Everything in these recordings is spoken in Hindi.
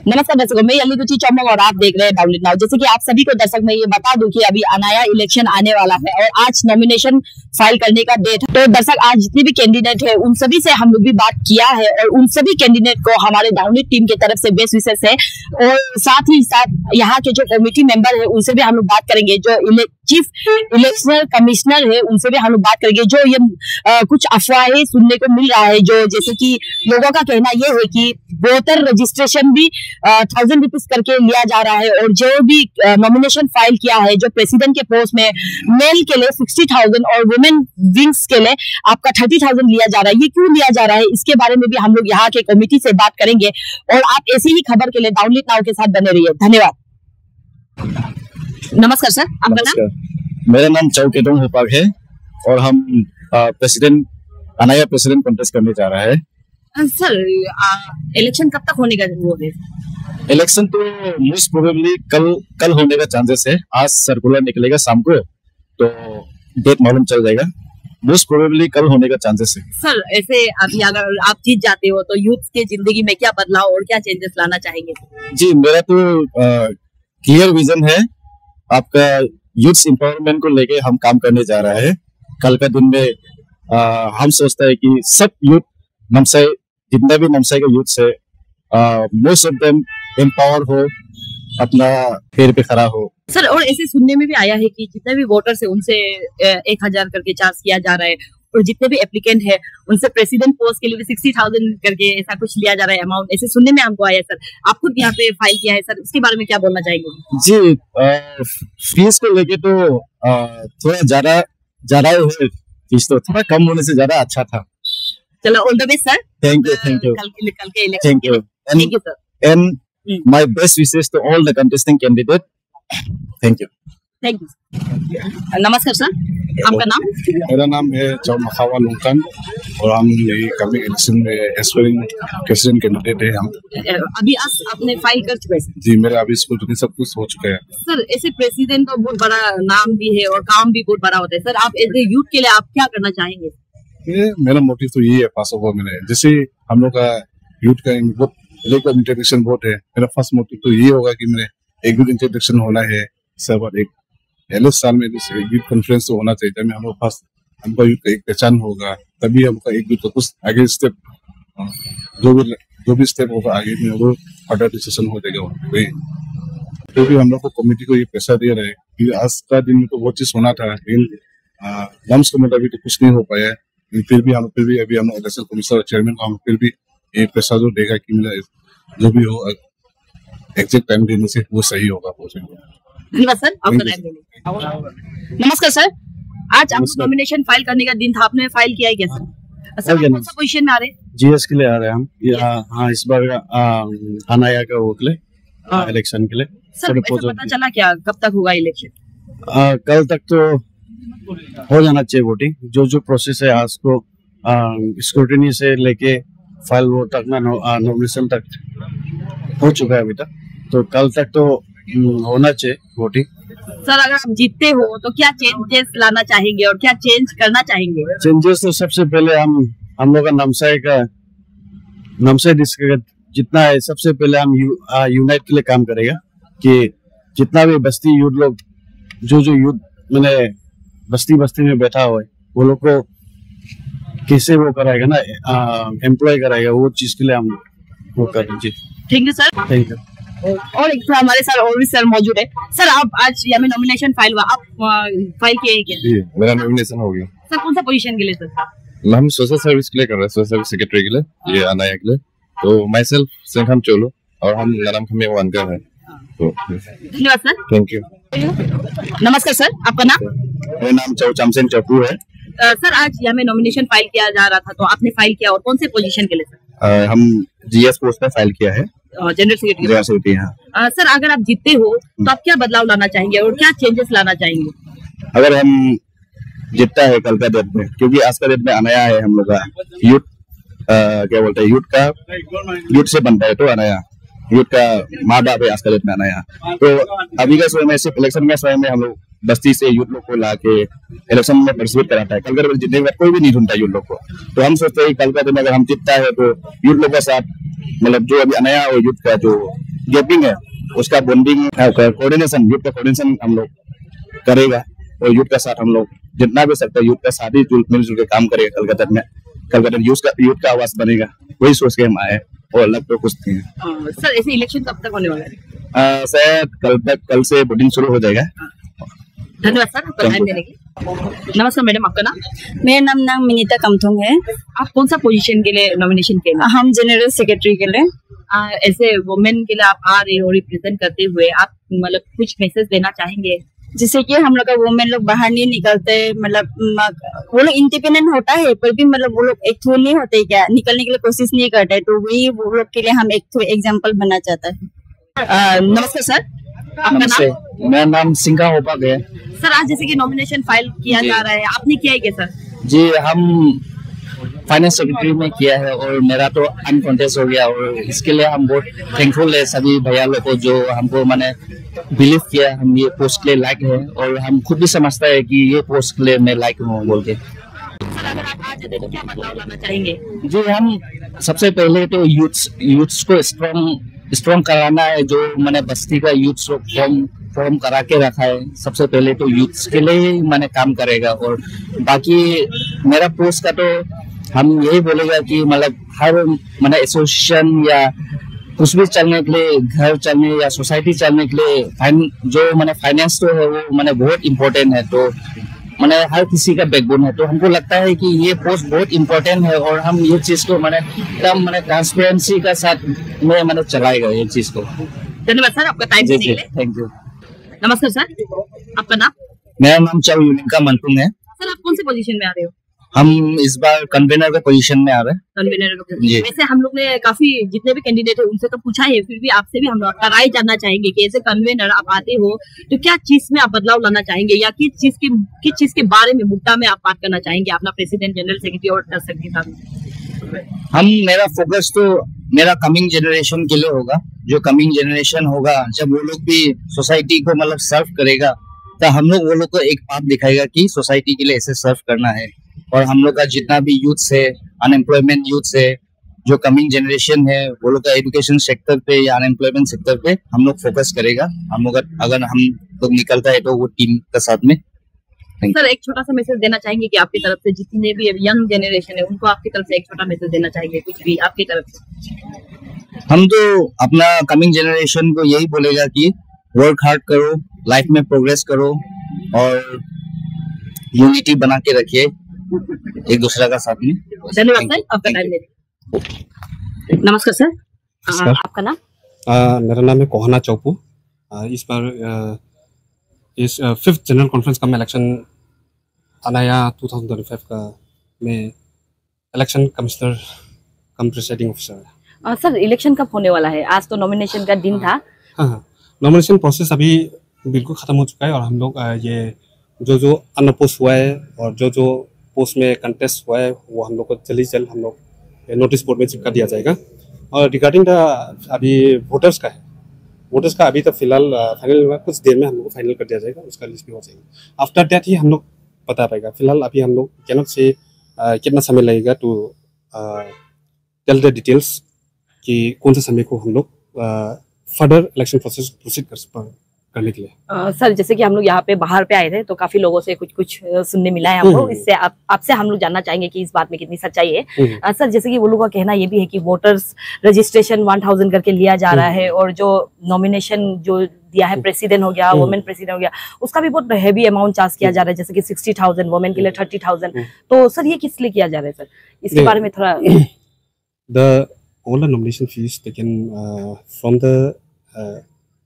नमस्कार दर्शकों, मैं यल्ली रुचि चौमंग और आप देख रहे हैं डाउनलोड नाउ। जैसे कि आप सभी को दर्शक मैं ये बता दूं कि अभी अनाया इलेक्शन आने वाला है और आज नॉमिनेशन फाइल करने का डेट है। तो दर्शक आज जितने भी कैंडिडेट है उन सभी से हम लोग भी बात किया है और उन सभी कैंडिडेट को हमारे डाउनलोड टीम की तरफ से बेस्ट विशेष है और साथ ही साथ यहाँ के जो कमेटी मेंबर है उनसे भी हम लोग बात करेंगे। जो चीफ इलेक्शन कमिश्नर है उनसे भी हम लोग बात करेंगे। जो ये कुछ अफवाहें सुनने को मिल रहा है, जो जैसे कि लोगों का कहना ये है कि वोटर रजिस्ट्रेशन भी 1000 रुपीज करके लिया जा रहा है और जो भी नॉमिनेशन फाइल किया है जो प्रेसिडेंट के पोस्ट में मेल के लिए 60,000 और वुमेन विंग्स के लिए आपका 30,000 लिया जा रहा है। ये क्यों लिया जा रहा है, इसके बारे में भी हम लोग यहाँ के कमेटी से बात करेंगे और आप ऐसी ही खबर के लिए डाउनलोड नाउ के साथ बने रहिए। धन्यवाद। नमस्कार सर, आपका नाम? मेरा नाम चौ केतोंग होपाक है और हम प्रेसिडेंट अनाया प्रेसिडेंट कॉन्टेस्ट करने जा रहा है। सर इलेक्शन कब तक होने का वो है? इलेक्शन तो मोस्ट प्रोबेबली कल होने का चांसेस है। आज सर्कुलर निकलेगा शाम को तो डेट मालूम चल जाएगा। मोस्ट प्रोबेबली कल होने का चांसेस है। सर ऐसे अभी अगर आप जीत जाते हो तो यूथ के जिंदगी में क्या बदलाव और क्या चेंजेस लाना चाहेंगे? जी, मेरा तो क्लियर विजन है। आपका यूथ एम्पावरमेंट को लेके हम काम करने जा रहा है। कल का दिन में हम सोचते हैं कि सब यूथ नमसाई, जितना भी नमसाई का यूथ से मोस्ट ऑफ देम एम्पावर हो, अपना पैर पे खड़ा हो। सर और ऐसे सुनने में भी आया है कि जितने भी वोटर्स है उनसे 1000 करके चार्ज किया जा रहा है और जितने भी एप्लीकेंट है उनसे प्रेसिडेंट पोस्ट के लिए भी 60,000 करके ऐसा कुछ लिया जा रहा है अमाउंट। ऐसे सुनने में हमको आया। सर आप खुद यहाँ पे फाइल किया है सर, इसके बारे में क्या बोलना चाहेंगे? जी, फीस को लेके तो थोड़ा ज्यादा है। फीस तो थोड़ा कम होने से ज्यादा अच्छा था। चलो all the best sir. Thank you कल के election. Thank you sir and my best wishes to all the contesting candidate. Thank you. नमस्कार सर, आपका नाम? मेरा नाम है चौ मखावा लुंगकन और हम यही कमिंग इलेक्शन में एस्पायरिंग प्रेसिडेंट कैंडिडेट है। हम अभी आज आपने फाइल कर चुके हैं? जी, मेरा अभी स्कूटनी सब कुछ हो चुका है। सर ऐसे प्रेसिडेंट का बहुत बड़ा नाम भी है और काम भी बहुत बड़ा होता है। सर आप एज ए यूथ के लिए आप क्या करना चाहेंगे? ये मेरा मोटिव तो ये है पास ओवर में। जैसे हम लोग का यूथ का इंटरेक्शन बहुत है, मेरा फर्स्ट मोटिव तो ये होगा कि मेरे एक गुड इंटरेक्शन होना है सब। एक पहले साल में यूथ कॉन्फ्रेंस तो होना चाहिए, जब हम लोग फर्स्ट हमका यूथ का एक पहचान होगा तभी हमका एक यूथ का कुछ आगे स्टेप, जो भी स्टेप होगा आगे में वो फर्दर डिसीजन हो जाएगा वही। तो भी हम लोग को कमेटी को ये पैसा दे रहे हैं कि आज का दिन में तो बहुत चीज होना था, लेकिन लम्स के मुताबिक तो कुछ नहीं हो पाया है। फिर भी अभी हम इलेक्शन कमिश्नर चेयरमैन को हम फिर भी ये पैसा जो देगा कि जो भी हो एग्जैक्ट टाइम देने से वो सही होगा। धन्यवाद सर, आपका टाइम देने। नमस्कार सर, आज आपको नॉमिनेशन फाइल करने का दिन था, आपने फाइल किया है क्या सर? सर कौन सा पोजीशन में आ रहे हैं? जीएस के लिए आ रहे हैं हम। हाँ, इस बार अनाया का वो के लिए इलेक्शन के लिए। सर पता चला क्या कब तक होगा इलेक्शन? कल तक तो हो जाना चाहिए वोटिंग। जो प्रोसेस है आज को स्क्रूटिनी से लेके फाइल वो तक नॉमिनेशन तक हो चुका है अभी तक, तो कल तक तो होना चाहिए वोटिंग। सर अगर आप जीतते हो तो क्या चेंजेस लाना चाहेंगे और क्या चेंज करना चाहेंगे? चेंजेस तो सबसे पहले हम लोग का नमसाई डिस्ट्रिक्ट जितना है सबसे पहले हम यूनाइट के लिए काम करेगा कि जितना भी बस्ती यूथ लोग जो यूथ मैंने बस्ती में बैठा हुआ है वो लोग को कैसे वो कराएगा ना, एम्प्लॉय कराएगा, वो चीज के लिए हम वो करेंगे। Thank you sir. Thank you. और एक हमारे सर और भी सर मौजूद है। सर आप आज यहाँ में नॉमिनेशन फाइल हुआ, आप फाइल किए क्या? जी, मेरा नॉमिनेशन हो गया। सर कौन सा पोजीशन के लिए सर? हम सोशल सर्विस के लिए कर रहे हैं, सोशल सर्विस सेक्रेटरी के लिए, ये अनाया के लिए। तो माई सेल्फ सेंखम चोलो और हम नाम खमे वानकर है। तो धन्यवाद सर। Thank you. नमस्कार सर, आपका नाम? मेरा नाम चौचामसेन चप्पू है। सर आज यहाँ में नॉमिनेशन फाइल किया जा रहा था, तो आपने फाइल किया और कौन से पोजीशन के लिए सर? हम जीएस पोस्ट में फाइल किया है, जनरल सेक्रेटरी। सर अगर आप जीतते हो तो आप क्या बदलाव लाना चाहेंगे और क्या चेंजेस लाना चाहेंगे? अगर हम जीतता है कल का डेट में, क्योंकि आज का डेट में अनाया है हम लोग का यूथ, क्या बोलते हैं यूथ से बनता है तो अनाया, यूथ का माँ बाप है आज का डेट में अनाया। तो अभी का समय में सिर्फ इलेक्शन के समय में हम लोग बस्ती से यूथ लोग को ला के इलेक्शन में पार्टिसिपेट कराता है। कल का जीतने के बाद कोई भी नहीं ढूंढता यूथ लोग को। तो हम सोचते हैं कल का दिन अगर हम जीतता है तो यूथ लोग के साथ मतलब जो अभी अनाया और यूथ का जो गैपिंग है उसका बॉन्डिंग कोऑर्डिनेशन, यूथ का कोऑर्डिनेशन हम लोग करेगा और यूथ के साथ हम लोग जितना भी सकता है यूथ का साथ ही मिलजुल के काम करेगा। कलकत्ता में यूथ का आवाज बनेगा, वही सोच के हम आए और अलग तो कुछ नहीं है। सर ऐसे इलेक्शन कब तक होने वाला है? शायद कल से वोटिंग शुरू हो जाएगा। धन्यवाद सर आपका टाइम देने के लिए। नमस्कार मैडम, आपका नाम? मेरा नाम मिनीता कमथुंग है। आप कौन सा पोजीशन के लिए नॉमिनेशन किए? हम जनरल सेक्रेटरी के लिए। ऐसे वुमेन के लिए आप आ रहे हो रिप्रेजेंट करते हुए, आप मतलब कुछ मैसेज देना चाहेंगे? जैसे कि हम लोग का वुमेन लोग बाहर नहीं निकलते, मतलब वो लोग इंडिपेंडेंट होता है पर भी मतलब वो लोग एक थोड़ा नहीं होते क्या, निकलने के लिए कोशिश नहीं करते। तो वही वो लोग के लिए हम एक एग्जाम्पल बनना चाहते हैं। नमस्कार सर, आपका नाम? मेरा नाम सिंगा होपा है। सर आज जैसे कि नॉमिनेशन फाइल किया जा रहा है, आपने किया है क्या सर? जी हम फाइनेंस सेक्रेटरी में किया है और मेरा तो अनकॉन्टेस्ट हो गया और इसके लिए हम बहुत थैंकफुल है सभी भैया लोग को जो हमको मैंने बिलीव किया हम ये पोस्ट के लिए लायक है और हम खुद भी समझता है कि ये पोस्ट के लिए मैं लायक हूँ बोल के। सर अगर आप आ जाते तो क्या बदलाव लाना चाहेंगे? जी हम सबसे पहले तो यूथ्स को स्ट्रॉन्ग कराना है। जो मैंने बस्ती का यूथ्स फॉर्म करा के रखा है, सबसे पहले तो यूथ्स के लिए ही मैंने काम करेगा और बाकी मेरा पोस्ट का तो हम यही बोलेगा कि मतलब हर मैंने एसोसिएशन या कुछ भी चलने के लिए, घर चलने या सोसाइटी चलने के लिए जो मैंने फाइनेंस तो है वो मैंने बहुत इम्पोर्टेंट है। तो मैंने हर किसी का बैकबोन है, तो हमको लगता है कि ये पोस्ट बहुत इम्पोर्टेंट है और हम ये चीज को मैंने एकदम मैंने ट्रांसपेरेंसी का साथ में मैंने चलाएगा ये चीज को। धन्यवाद सर आपका टाइम देने के लिए। Thank you. नमस्कार सर, आपका नाम? मेरा नाम चाउ यूनिका मंटुंग है। सर आप कौन से पोजीशन में आ रहे हो? हम इस बार कन्वेनर के पोजीशन में आ रहे हैं। कन्वेनर का पोजीशन। वैसे हम लोग ने काफी जितने भी कैंडिडेट है उनसे तो पूछा है, फिर भी आपसे भी हम लोग राय जानना चाहेंगे कि ऐसे कन्वेनर आप आते हो तो क्या चीज में आप बदलाव लाना चाहेंगे या किस चीज के बारे में मुद्दा में आप बात करना चाहेंगे अपना प्रेसिडेंट, जनरल सेक्रेटरी और दर्शक के साथ? मेरा फोकस तो मेरा कमिंग जनरेशन के लिए होगा। जो कमिंग जनरेशन होगा जब वो लोग भी सोसाइटी को मतलब सर्व करेगा तो हम लोग वो लोग को एक पाथ दिखाएगा कि सोसाइटी के लिए ऐसे सर्व करना है। और हम लोग का जितना भी यूथ है, अनएम्प्लॉयमेंट यूथ है, जो कमिंग जनरेशन है वो लोग का एजुकेशन सेक्टर पे या अनएम्प्लॉयमेंट सेक्टर पे हम लोग फोकस करेगा। हम लोग अगर हम लोग निकलता है तो वो टीम के साथ में। सर एक छोटा सा मैसेज देना चाहेंगे कि आपकी तरफ से जितने भी यंग जनरेशन है उनको आपकी तरफ से एक छोटा मैसेज देना चाहेंगे, कुछ भी आपकी तरफ से? हम तो अपना कमिंग जनरेशन को यही बोलेगा कि वर्क हार्ड करो, लाइफ में प्रोग्रेस करो और यूनिटी बना के रखिए एक दूसरे का साथ में। धन्यवाद सर आपका टाइम देने। नमस्कार सर, आपका नाम? मेरा नाम है कोहना चौपू। इस बार इस 5th जनरल कॉन्फ्रेंस का मैं इलेक्शन अनाया 2025 का मैं इलेक्शन कमिश्नर कम प्रिसाइडिंग ऑफिसर। सर इलेक्शन कब होने वाला है? आज तो नॉमिनेशन का दिन था। हाँ, नॉमिनेशन प्रोसेस अभी बिल्कुल ख़त्म हो चुका है और हम लोग ये जो अनअपोज हुआ है और जो पोस्ट में कंटेस्ट हुआ है वो हम लोग को जल्द ही जल्द हम लोग नोटिस बोर्ड में चिपका दिया जाएगा। और रिगार्डिंग द अभी वोटर्स का अभी तो फिलहाल फाइनल कुछ देर में हम लोग को फाइनल कर दिया जाएगा, उसका लिस्ट भी हो जाएगा। आफ्टर दैट ही हम लोग बता पाएगा। फिलहाल अभी हम लोग कैनॉट से कितना समय लगेगा टू टेल द डिटेल्स कि कौन से समय को हम लोग फर्दर इलेक्शन प्रोसेस प्रोसीड करने के लिए। सर जैसे कि हम लोग यहाँ पे बाहर पे आए थे तो काफी लोगों से कुछ सुनने मिला है हमको, इससे आपसे हम लोग जानना चाहेंगे कि इस बात में कितनी सच्चाई है। सर जैसे कि वो लोगों का कहना ये भी है कि वोटर्स रजिस्ट्रेशन 1000 करके लिया जा रहा है और जो नॉमिनेशन जो दिया है प्रेसिडेंट हो गया, वुमेन प्रेसिडेंट हो गया, उसका भी बहुत हेवी अमाउंट चार्ज किया जा रहा है, जैसे कि 60,000 वुमेन के लिए 30,000। तो सर ये किस लिए किया जा रहा है सर, इसके बारे में थोड़ा? all the nomination fees taken from the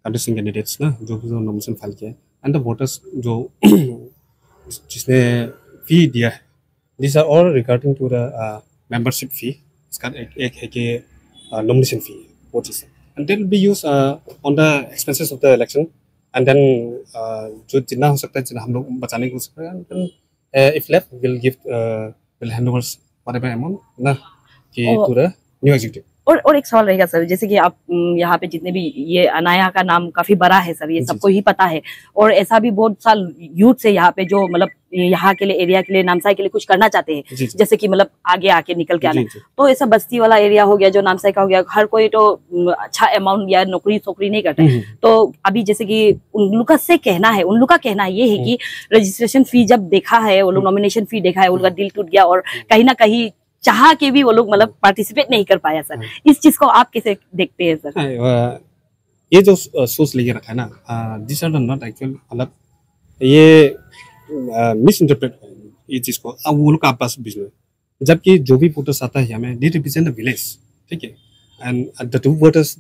contesting candidates ना जो nomination फाइल किया है and the voters जो जिसने फी दिया है, these are all regarding to the membership fee। इसका एक है कि nomination fee वो चीज़ है and that will be used on the expenses of the election and then जो जितना हो सकता है जितना हम लोग बचाने की कोशिश करें and then if left we'll hand over whatever amount ना कि to the न्यू एग्जीक्यूटिव। और एक सवाल रहेगा सर, जैसे कि आप यहाँ पे जितने भी ये अनाया का नाम काफी बड़ा है सर, ये सबको ही पता है, और ऐसा भी बहुत साल यूथ से यहाँ पे जो मतलब यहाँ के लिए, एरिया के लिए, नामसाई के लिए कुछ करना चाहते हैं, जैसे कि मतलब आगे आके निकल के आना। तो ऐसा बस्ती वाला एरिया हो गया, जो नामसाई का हो गया, हर कोई तो अच्छा अमाउंट या नौकरी नहीं करता है। तो अभी जैसे कि उन लोग से कहना है, उन लोग का कहना ये है कि रजिस्ट्रेशन फी जब देखा है वो लोग, नॉमिनेशन फी देखा है, उनका दिल टूट गया और कहीं ना कहीं चाह के भी वो लोग मतलब पार्टिसिपेट नहीं कर पाया सर। इस चीज को आप कैसे देखते हैं सर? ये जो सोच लेके रखा है ना, दिस आर नॉट एक्चुअल, मतलब ये मिस इंटरप्रेट है ये चीज को। अब वो लोग का आपस बीच में, जबकि जो भी वोटर्स आता है हमें, दे रिप्रेजेंट द विलेज, ठीक है, and the two voters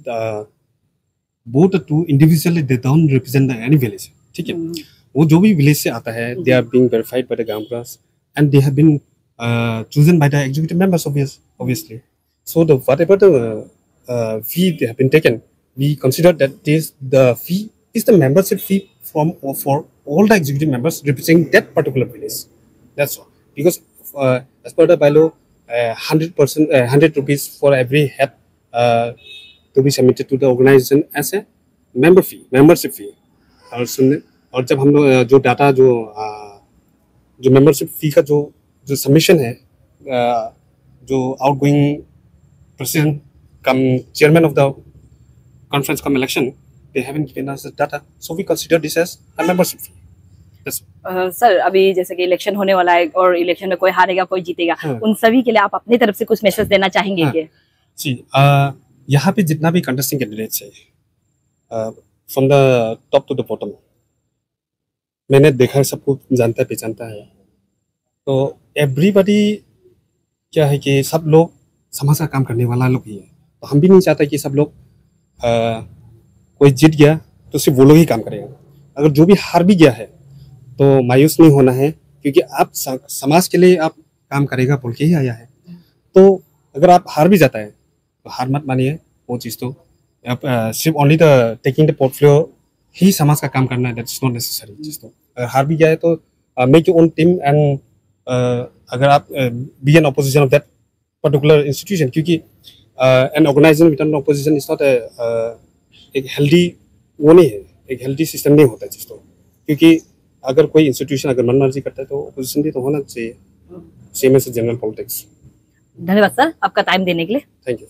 both two individually they don't represent any village, ठीक है। वो जो भी विलेज से आता है, they are being verified by the gram plus and they have been chosen by the executive members, obviously. So whatever the fee they have been taken, we consider that the fee is the membership fee for all the executive members representing that particular village. That's all. Because as per the bylaw, 100 rupees for every head to be submitted to the organization as a membership fee. और जब हम लोग जो डाटा जो membership fee का जो सबमिशन है, जो outgoing president cum chairman of the conference cum election, they haven't given us the data, so we consider this as a membership fee. Sir अभी जैसे कि इलेक्शन होने वाला है और इलेक्शन में कोई हारेगा कोई जीतेगा, उन सभी के लिए आप अपनी तरफ से कुछ मैसेज देना चाहेंगे क्या? जी, यहाँ पे जितना भी कंटेस्टिंग कैंडिडेट्स है, from the top to the bottom, मैंने देखा है, सबको जानता है, पहचानता है। तो एवरीबडी क्या है कि सब लोग समाज का काम करने वाला लोग ही है। तो हम भी नहीं चाहते कि सब लोग कोई जीत गया तो सिर्फ वो लोग ही काम करेगा। अगर जो भी हार भी गया है तो मायूस नहीं होना है, क्योंकि आप समाज के लिए आप काम करेगा बोल के ही आया है। तो अगर आप हार भी जाता है तो हार मत मानिए, वो चीज़ तो आप सिर्फ only the taking the portfolio ही समाज का काम करना है, दैट इज नॉट नेसेसरी चीज़। तो अगर हार भी गया है तो make your own team, and अगर आप be an opposition of that particular institution, क्योंकि an organisation with an opposition is not एक हेल्दी, वो नहीं है, एक हेल्दी सिस्टम नहीं होता है चीज़। तो क्योंकि अगर कोई इंस्टीट्यूशन अगर मनमर्जी करता है तो ऑपोजिशन भी तो होना चाहिए, सेम एज जनरल पॉलिटिक्स। धन्यवाद सर आपका टाइम देने के लिए। Thank you.